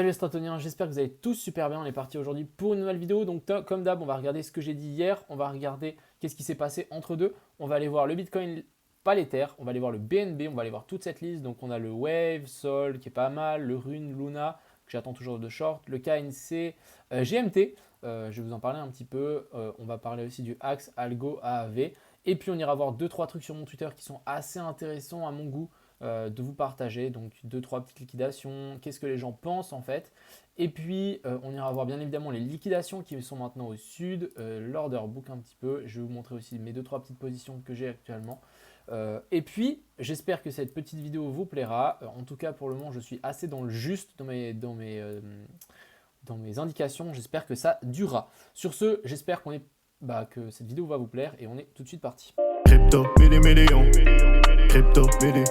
Salut les Stratoniens, j'espère que vous allez tous super bien. On est parti aujourd'hui pour une nouvelle vidéo. Donc comme d'hab, on va regarder ce que j'ai dit hier. On va regarder qu'est-ce qui s'est passé entre deux. On va aller voir le Bitcoin, pas l'Ether. On va aller voir le BNB. On va aller voir toute cette liste. Donc on a le Wave, Sol qui est pas mal, le Rune, Luna que j'attends toujours de short, le KNC, GMT. Je vais vous en parler un petit peu. On va parler aussi du Axe, Algo, AAV. Et puis on ira voir 2-3 trucs sur mon Twitter qui sont assez intéressants à mon goût de vous partager. Donc 2-3 petites liquidations, qu'est-ce que les gens pensent en fait. Et puis on ira voir bien évidemment les liquidations qui sont maintenant au sud, l'order book un petit peu. Je vais vous montrer aussi mes 2-3 petites positions que j'ai actuellement. Et puis j'espère que cette petite vidéo vous plaira. En tout cas pour le moment je suis assez dans le juste dans mes indications. J'espère que ça durera. Sur ce, j'espère que cette vidéo va vous plaire et on est tout de suite parti. Crypto, million. Crypto, million.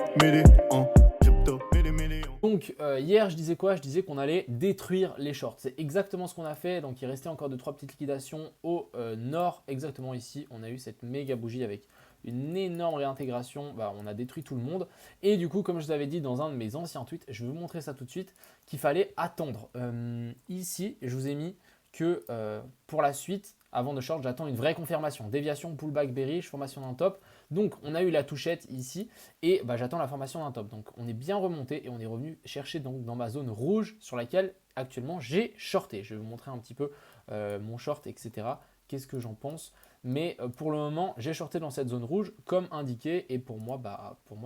Crypto, million. Donc hier je disais quoi? Je disais qu'on allait détruire les shorts. C'est exactement ce qu'on a fait. Donc il restait encore 2-3 petites liquidations au nord. Exactement ici, on a eu cette méga bougie avec une énorme réintégration. On a détruit tout le monde. Et du coup, comme je vous avais dit dans un de mes anciens tweets, je vais vous montrer ça tout de suite, qu'il fallait attendre. Ici, je vous ai mis que pour la suite, avant de short, j'attends une vraie confirmation. Déviation, pullback, bearish, formation d'un top. Donc on a eu la touchette ici et j'attends la formation d'un top. Donc on est bien remonté et on est revenu chercher donc dans ma zone rouge sur laquelle actuellement j'ai shorté. Je vais vous montrer un petit peu mon short, etc. Qu'est-ce que j'en pense. Mais pour le moment, j'ai shorté dans cette zone rouge comme indiqué et pour moi,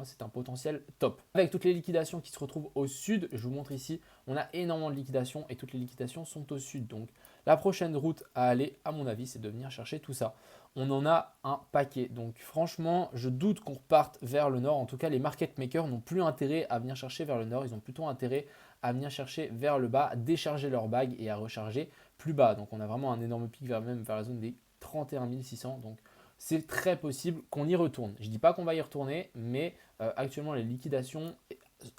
c'est un potentiel top. Avec toutes les liquidations qui se retrouvent au sud, je vous montre ici, on a énormément de liquidations et toutes les liquidations sont au sud. Donc la prochaine route à aller, à mon avis, c'est de venir chercher tout ça. On en a un paquet. Donc franchement, je doute qu'on reparte vers le nord. En tout cas, les market makers n'ont plus intérêt à venir chercher vers le nord. Ils ont plutôt intérêt à venir chercher vers le bas, à décharger leur bague et à recharger plus bas. Donc on a vraiment un énorme pic vers la zone des 31 600. Donc c'est très possible qu'on y retourne. Je ne dis pas qu'on va y retourner, mais actuellement les liquidations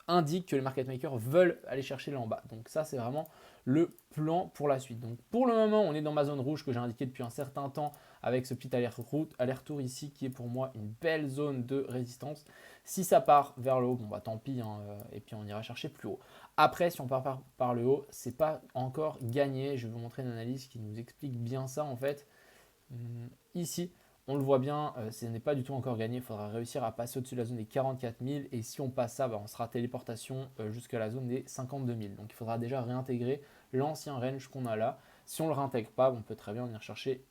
indiquent que les market makers veulent aller chercher là en bas. Donc ça, c'est vraiment le plan pour la suite. Donc pour le moment, on est dans ma zone rouge que j'ai indiquée depuis un certain temps avec ce petit aller-retour ici qui est pour moi une belle zone de résistance. Si ça part vers le haut, tant pis, hein, et puis on ira chercher plus haut. Après, si on part par le haut, c'est pas encore gagné. Je vais vous montrer une analyse qui nous explique bien ça en fait. Ici, on le voit bien, ce n'est pas du tout encore gagné. Il faudra réussir à passer au-dessus de la zone des 44 000. Et si on passe ça, on sera téléportation jusqu'à la zone des 52 000. Donc il faudra déjà réintégrer l'ancien range qu'on a là. Si on ne le réintègre pas, on peut très bien venir chercher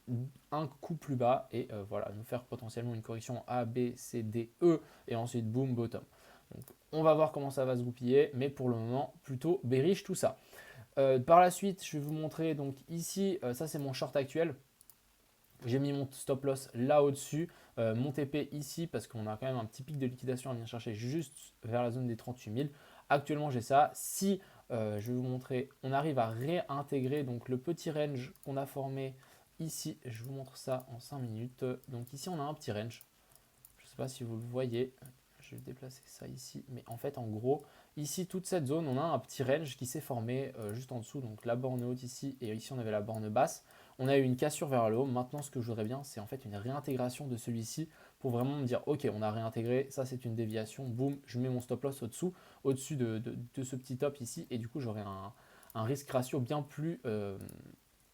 un coup plus bas et voilà, nous faire potentiellement une correction A, B, C, D, E et ensuite boom, bottom. Donc, on va voir comment ça va se goupiller, mais pour le moment, plutôt bearish tout ça. Par la suite, je vais vous montrer donc ici, ça c'est mon short actuel. J'ai mis mon stop loss là au-dessus, mon TP ici parce qu'on a quand même un petit pic de liquidation à venir chercher juste vers la zone des 38 000. Actuellement, j'ai ça. Si, je vais vous montrer, on arrive à réintégrer donc le petit range qu'on a formé ici, je vous montre ça en 5 minutes. Donc ici, on a un petit range. Je ne sais pas si vous le voyez. Je vais déplacer ça ici. Mais en fait, en gros, ici, toute cette zone, on a un petit range qui s'est formé juste en dessous. Donc la borne haute ici et ici, on avait la borne basse. On a eu une cassure vers le haut. Maintenant, ce que je voudrais bien, c'est en fait une réintégration de celui-ci pour vraiment me dire, ok, on a réintégré, ça c'est une déviation, boum, je mets mon stop loss au-dessus de ce petit top ici. Et du coup, j'aurai un risque ratio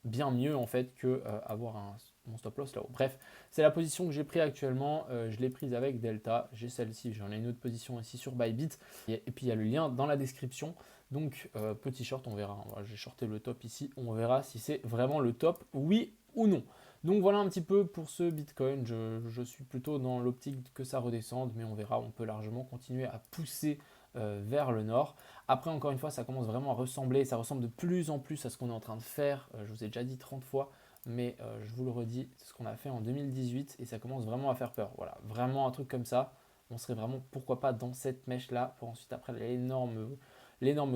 bien mieux en fait que avoir mon stop loss là-haut. Bref, c'est la position que j'ai prise actuellement. Je l'ai prise avec Delta. J'ai celle-ci. J'en ai une autre position ici sur Bybit. Et puis il y a le lien dans la description. Donc petit short, on verra. Voilà, j'ai shorté le top ici. On verra si c'est vraiment le top, oui ou non. Donc voilà un petit peu pour ce Bitcoin. Je suis plutôt dans l'optique que ça redescende, mais on verra. On peut largement continuer à pousser vers le nord. Après, encore une fois, ça commence vraiment à ressembler, ça ressemble de plus en plus à ce qu'on est en train de faire. Je vous ai déjà dit 30 fois, mais je vous le redis, c'est ce qu'on a fait en 2018 et ça commence vraiment à faire peur. Voilà, vraiment un truc comme ça, on serait vraiment, pourquoi pas, dans cette mèche-là pour ensuite, après l'énorme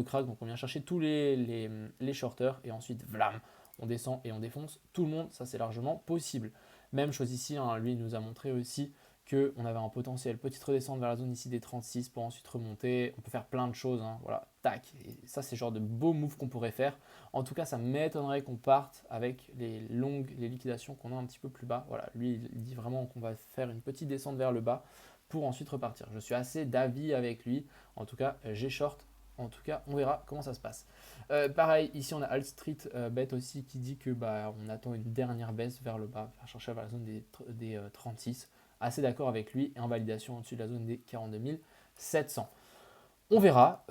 crack. Donc on vient chercher tous les shorters et ensuite, vlam, on descend et on défonce tout le monde. Ça, c'est largement possible. Même chose ici, hein, lui, il nous a montré aussi qu'on avait un potentiel petite redescente vers la zone ici des 36 pour ensuite remonter. On peut faire plein de choses, hein, voilà, tac. Et ça, c'est le genre de beau move qu'on pourrait faire. En tout cas, ça m'étonnerait qu'on parte avec les liquidations qu'on a un petit peu plus bas. Voilà, lui, il dit vraiment qu'on va faire une petite descente vers le bas pour ensuite repartir. Je suis assez d'avis avec lui. En tout cas, j'ai short En tout cas, on verra comment ça se passe. Pareil, ici on a Alt Street Bet aussi qui dit que on attend une dernière baisse vers le bas, faire chercher vers la zone des 36. Assez d'accord avec lui et en validation au-dessus de la zone des 42 700. On verra.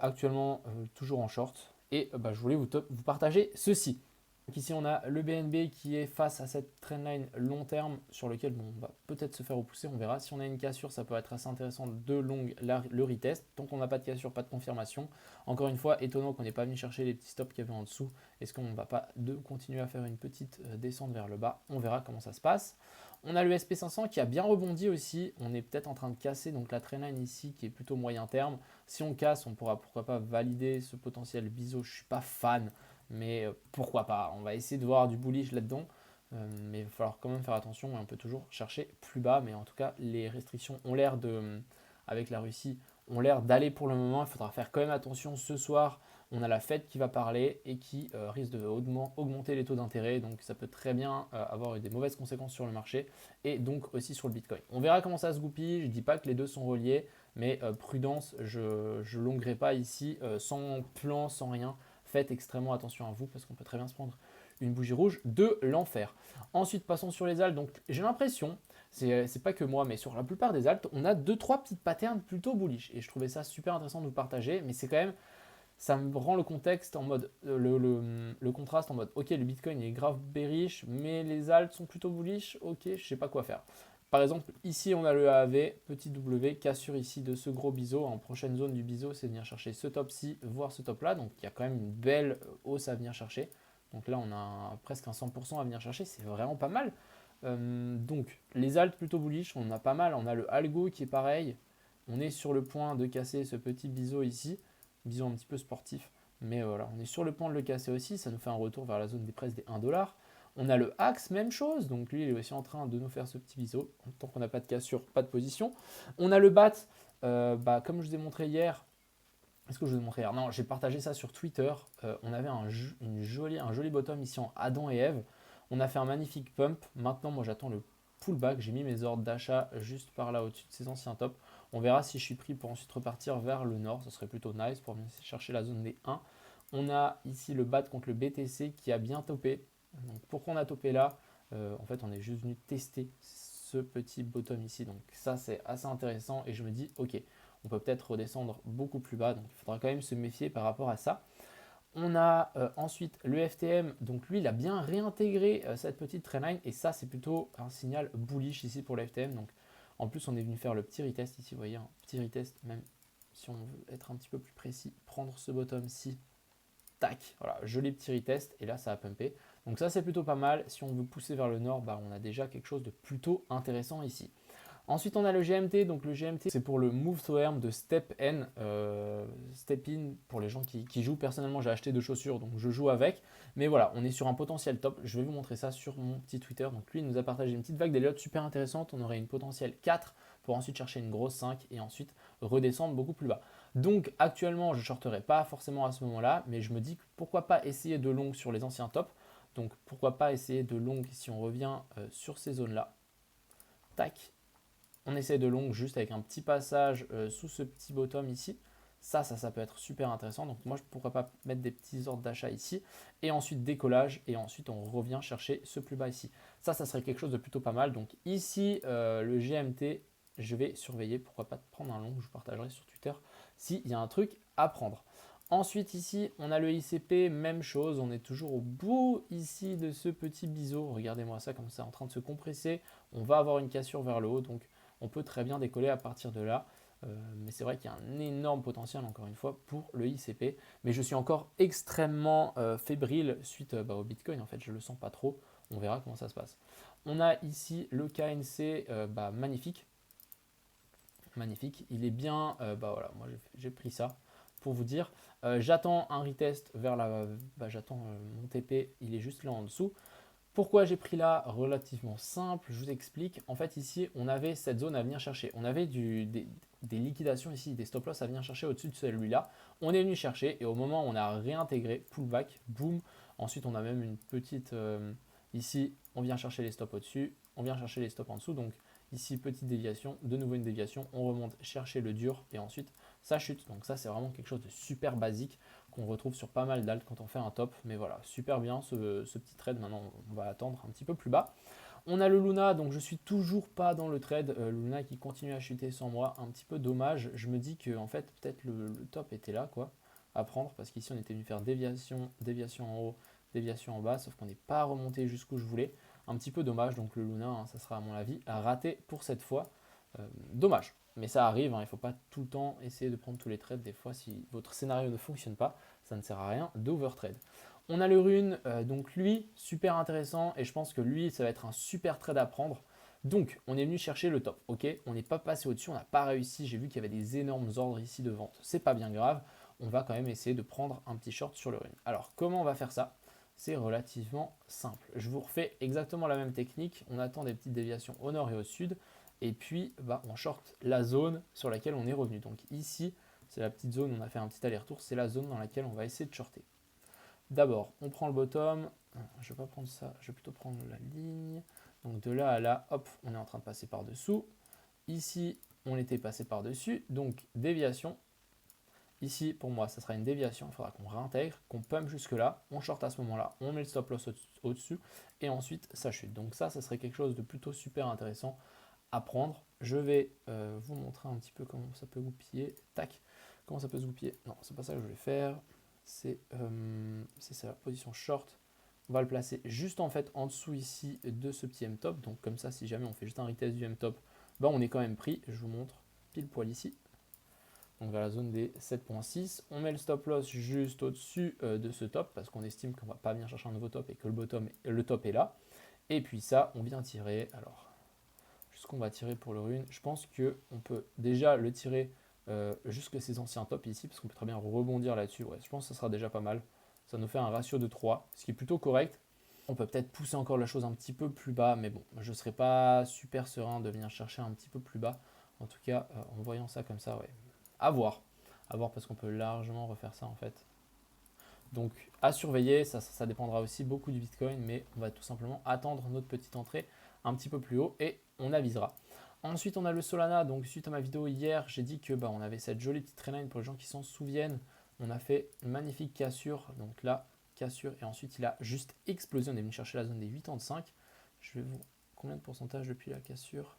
Actuellement, toujours en short. Et je voulais vous partager ceci. Donc ici, on a le BNB qui est face à cette trendline long terme sur lequel on va peut-être se faire repousser. On verra. Si on a une cassure, ça peut être assez intéressant de long le retest. Tant qu'on n'a pas de cassure, pas de confirmation. Encore une fois, étonnant qu'on n'ait pas venu chercher les petits stops qu'il y avait en dessous. Est-ce qu'on ne va pas continuer à faire une petite descente vers le bas? On verra comment ça se passe. On a le SP500 qui a bien rebondi aussi. On est peut-être en train de casser donc la trendline ici qui est plutôt moyen terme. Si on casse, on pourra pourquoi pas valider ce potentiel biseau. Je ne suis pas fan, mais pourquoi pas. On va essayer de voir du bullish là-dedans. Mais il va falloir quand même faire attention. On peut toujours chercher plus bas. Mais en tout cas, les restrictions ont l'air avec la Russie, ont l'air d'aller pour le moment. Il faudra faire quand même attention ce soir. On a la Fed qui va parler et qui risque de augmenter les taux d'intérêt. Donc ça peut très bien avoir des mauvaises conséquences sur le marché et donc aussi sur le Bitcoin. On verra comment ça se goupille. Je ne dis pas que les deux sont reliés, mais prudence, je ne longuerai pas ici sans plan, sans rien. Faites extrêmement attention à vous parce qu'on peut très bien se prendre une bougie rouge de l'enfer. Ensuite, passons sur les alts. Donc j'ai l'impression, c'est pas que moi, mais sur la plupart des alts, on a 2-3 petites patterns plutôt bullish. Et je trouvais ça super intéressant de vous partager, mais c'est quand même... Ça me rend le contexte en mode, le contraste en mode, ok, le Bitcoin est grave bearish, mais les alts sont plutôt bullish, ok, je sais pas quoi faire. Par exemple, ici on a le AAV, petit W, cassure ici de ce gros biseau. En prochaine zone du biseau, c'est venir chercher ce top-ci, voire ce top-là. Donc il y a quand même une belle hausse à venir chercher. Donc là, on a presque un 100% à venir chercher, c'est vraiment pas mal. Donc les alts plutôt bullish, on en a pas mal. On a le Algo qui est pareil. On est sur le point de casser ce petit biseau ici. Biseau un petit peu sportif, mais voilà, on est sur le point de le casser aussi, ça nous fait un retour vers la zone des presque des 1$. On a le Axe, même chose, donc lui il est aussi en train de nous faire ce petit biseau, tant qu'on n'a pas de cassure, pas de position. On a le BAT, comme je vous ai montré hier, est-ce que je vous ai montré hier? Non, j'ai partagé ça sur Twitter, on avait un joli bottom ici en Adam et Ève, on a fait un magnifique pump, maintenant moi j'attends le pullback, j'ai mis mes ordres d'achat juste par là au-dessus de ces anciens tops. On verra si je suis pris pour ensuite repartir vers le nord. Ce serait plutôt nice pour venir chercher la zone des 1. On a ici le BAT contre le BTC qui a bien topé. Donc pourquoi on a topé là? En fait, on est juste venu tester ce petit bottom ici. Donc ça, c'est assez intéressant. Et je me dis, ok, on peut peut-être redescendre beaucoup plus bas. Donc il faudra quand même se méfier par rapport à ça. On a ensuite le FTM, donc lui il a bien réintégré cette petite trendline et ça c'est plutôt un signal bullish ici pour le FTM. Donc en plus on est venu faire le petit retest ici, vous voyez, un petit retest même si on veut être un petit peu plus précis, prendre ce bottom-ci, tac, voilà, joli petit retest et là ça a pumpé. Donc ça c'est plutôt pas mal, si on veut pousser vers le nord, on a déjà quelque chose de plutôt intéressant ici. Ensuite, on a le GMT. Donc, le GMT, c'est pour le Move to Earn de Step In. Step In, pour les gens qui jouent. Personnellement, j'ai acheté 2 chaussures, donc je joue avec. Mais voilà, on est sur un potentiel top. Je vais vous montrer ça sur mon petit Twitter. Donc, lui, il nous a partagé une petite vague d'Elliott super intéressante. On aurait une potentielle 4 pour ensuite chercher une grosse 5 et ensuite redescendre beaucoup plus bas. Donc, actuellement, je ne shorterai pas forcément à ce moment-là, mais je me dis que pourquoi pas essayer de long sur les anciens tops. Donc, pourquoi pas essayer de long si on revient sur ces zones-là. Tac. On essaie de long juste avec un petit passage sous ce petit bottom ici. Ça peut être super intéressant. Donc moi, je ne pourrais pas mettre des petits ordres d'achat ici. Et ensuite décollage. Et ensuite, on revient chercher ce plus bas ici. Ça serait quelque chose de plutôt pas mal. Donc ici, le GMT, je vais surveiller. Pourquoi pas prendre un long. Je vous partagerai sur Twitter s'il y a un truc à prendre. Ensuite, ici, on a le ICP, même chose. On est toujours au bout ici de ce petit biseau. Regardez-moi ça comme ça, en train de se compresser. On va avoir une cassure vers le haut. Donc, on peut très bien décoller à partir de là. Mais c'est vrai qu'il y a un énorme potentiel, encore une fois, pour le ICP. Mais je suis encore extrêmement fébrile suite au Bitcoin. En fait, je ne le sens pas trop. On verra comment ça se passe. On a ici le KNC, magnifique. Magnifique. Il est bien, voilà, moi j'ai pris ça pour vous dire. J'attends un retest vers la... j'attends mon TP, il est juste là en dessous. Pourquoi j'ai pris là? Relativement simple, je vous explique. En fait, ici, on avait cette zone à venir chercher. On avait des liquidations ici, des stop loss à venir chercher au-dessus de celui-là. On est venu chercher et au moment où on a réintégré, pullback, boom. Ensuite, on a même une petite... ici, on vient chercher les stops au-dessus, on vient chercher les stops en dessous. Donc ici, petite déviation, de nouveau une déviation. On remonte chercher le dur et ensuite, ça chute. Donc ça, c'est vraiment quelque chose de super basique qu'on retrouve sur pas mal d'alts quand on fait un top. Mais voilà, super bien ce petit trade. Maintenant, on va attendre un petit peu plus bas. On a le Luna, donc je suis toujours pas dans le trade. Le Luna qui continue à chuter sans moi, un petit peu dommage. Je me dis que en fait, peut-être le top était là, quoi, à prendre. Parce qu'ici, on était venu faire déviation, déviation en haut, déviation en bas. Sauf qu'on n'est pas remonté jusqu'où je voulais. Un petit peu dommage. Donc le Luna, hein, ça sera à mon avis raté pour cette fois. Dommage. Mais ça arrive, hein, il ne faut pas tout le temps essayer de prendre tous les trades. Des fois, si votre scénario ne fonctionne pas, ça ne sert à rien d'overtrade. On a le Rune, donc lui, super intéressant. Et je pense que lui, ça va être un super trade à prendre. Donc, on est venu chercher le top, ok. On n'est pas passé au-dessus, on n'a pas réussi. J'ai vu qu'il y avait des énormes ordres ici de vente. C'est pas bien grave. On va quand même essayer de prendre un petit short sur le Rune. Alors, comment on va faire ça? C'est relativement simple. Je vous refais exactement la même technique. On attend des petites déviations au nord et au sud. Et puis, on short la zone sur laquelle on est revenu. Donc ici, c'est la petite zone, on a fait un petit aller-retour. C'est la zone dans laquelle on va essayer de shorter. D'abord, on prend le bottom. Je ne vais pas prendre ça, je vais plutôt prendre la ligne. Donc de là à là, hop, on est en train de passer par-dessous. Ici, on était passé par-dessus. Donc déviation. Ici, pour moi, ça sera une déviation. Il faudra qu'on réintègre, qu'on pump jusque-là. On short à ce moment-là. On met le stop loss au-dessus. Et ensuite, ça chute. Donc ça serait quelque chose de plutôt super intéressant à prendre. Je vais vous montrer un petit peu comment ça peut goupiller. Tac. Comment ça peut se goupiller? Non, c'est pas ça que je voulais faire. C'est ça, position short. On va le placer juste en fait en dessous ici de ce petit M-top. Donc comme ça, si jamais on fait juste un retest du M-top, on est quand même pris. Je vous montre pile poil ici. Donc vers la zone des 7.6. On met le stop loss juste au-dessus de ce top parce qu'on estime qu'on ne va pas venir chercher un nouveau top et que le top est là. Et puis ça, on vient tirer. Alors, ce qu'on va tirer pour le Rune, je pense qu'on peut déjà le tirer jusque ces anciens tops ici, parce qu'on peut très bien rebondir là-dessus. Ouais, je pense que ça sera déjà pas mal. Ça nous fait un ratio de 3, ce qui est plutôt correct. On peut peut-être pousser encore la chose un petit peu plus bas, mais bon, je ne serais pas super serein de venir chercher un petit peu plus bas. En tout cas, en voyant ça comme ça, ouais. À voir. À voir parce qu'on peut largement refaire ça en fait. Donc à surveiller, ça dépendra aussi beaucoup du Bitcoin, mais on va tout simplement attendre notre petite entrée un petit peu plus haut et on avisera. Ensuite, on a le Solana. Donc suite à ma vidéo hier, j'ai dit que on avait cette jolie petite trendline pour les gens qui s'en souviennent. On a fait une magnifique cassure. Donc là, cassure et ensuite il a juste explosé. On est venu chercher la zone des 85. Je vais vous combien de pourcentage depuis la cassure?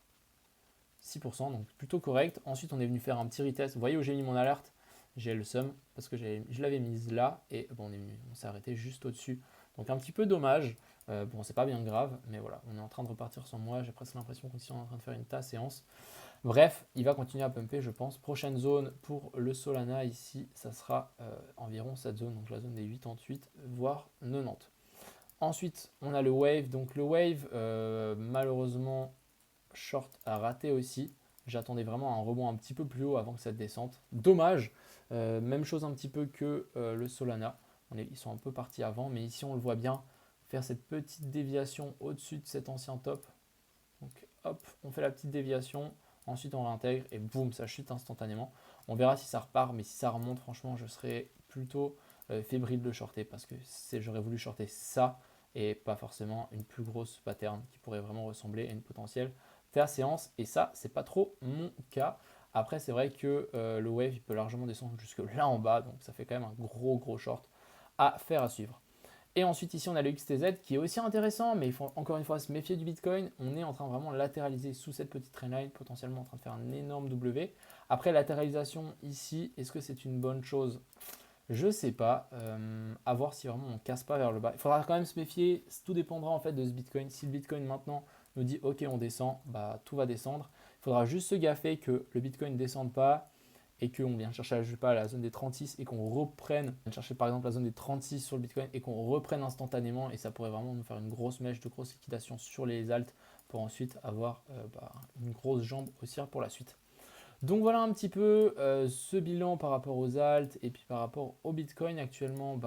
6%, donc plutôt correct. Ensuite, on est venu faire un petit retest. Vous voyez où j'ai mis mon alerte? J'ai le sum parce que je l'avais mise là et on s'est arrêté juste au-dessus. Donc un petit peu dommage. C'est pas bien grave, mais voilà, on est en train de repartir sans moi. J'ai presque l'impression qu'on est en train de faire une tasse séance. Bref, il va continuer à pumper, je pense. Prochaine zone pour le Solana ici, ça sera environ cette zone, donc la zone des 88, voire 90. Ensuite, on a le Wave. Donc le Wave, malheureusement, short a raté aussi. J'attendais vraiment un rebond un petit peu plus haut avant que cette descente. Dommage. Même chose un petit peu que le Solana. Ils sont un peu partis avant, mais ici on le voit bien faire cette petite déviation au-dessus de cet ancien top. Donc hop, on fait la petite déviation. Ensuite on réintègre et boum, ça chute instantanément. On verra si ça repart, mais si ça remonte, franchement, je serais plutôt fébrile de shorter parce que j'aurais voulu shorter ça et pas forcément une plus grosse pattern qui pourrait vraiment ressembler à une potentielle séance, et ça c'est pas trop mon cas. Après c'est vrai que le wave il peut largement descendre jusque là en bas, donc ça fait quand même un gros short à faire à suivre. Et ensuite ici on a le XTZ qui est aussi intéressant, mais il faut encore une fois se méfier du Bitcoin. On est en train de vraiment latéraliser sous cette petite trendline, potentiellement en train de faire un énorme W. Après latéralisation ici, est-ce que c'est une bonne chose? Je sais pas, à voir si vraiment on casse pas vers le bas. Il faudra quand même se méfier, tout dépendra en fait de ce Bitcoin. Si le Bitcoin maintenant nous dit ok on descend, tout va descendre. Il faudra juste se gaffer que le Bitcoin ne descende pas et qu'on vienne chercher je sais pas, la zone des 36 et qu'on reprenne, chercher par exemple la zone des 36 sur le Bitcoin et qu'on reprenne instantanément, et ça pourrait vraiment nous faire une grosse mèche de grosse liquidation sur les alts pour ensuite avoir une grosse jambe haussière pour la suite. Donc voilà un petit peu ce bilan par rapport aux alts et puis par rapport au Bitcoin. Actuellement,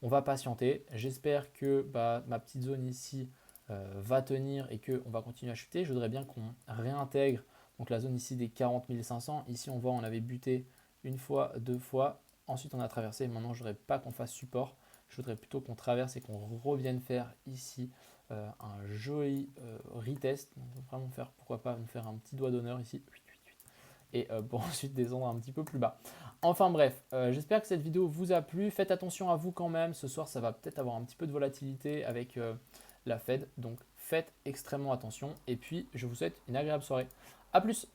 on va patienter. J'espère que ma petite zone ici va tenir et qu'on va continuer à chuter. Je voudrais bien qu'on réintègre donc la zone ici des 40 500. Ici, on voit on avait buté une fois, deux fois. Ensuite, on a traversé. Maintenant, je ne voudrais pas qu'on fasse support. Je voudrais plutôt qu'on traverse et qu'on revienne faire ici un joli retest. Donc, vraiment faire, pourquoi pas, nous faire un petit doigt d'honneur ici. et pour ensuite descendre un petit peu plus bas. Enfin bref, j'espère que cette vidéo vous a plu. Faites attention à vous quand même. Ce soir, ça va peut-être avoir un petit peu de volatilité avec la Fed. Donc faites extrêmement attention. Et puis, je vous souhaite une agréable soirée. A plus!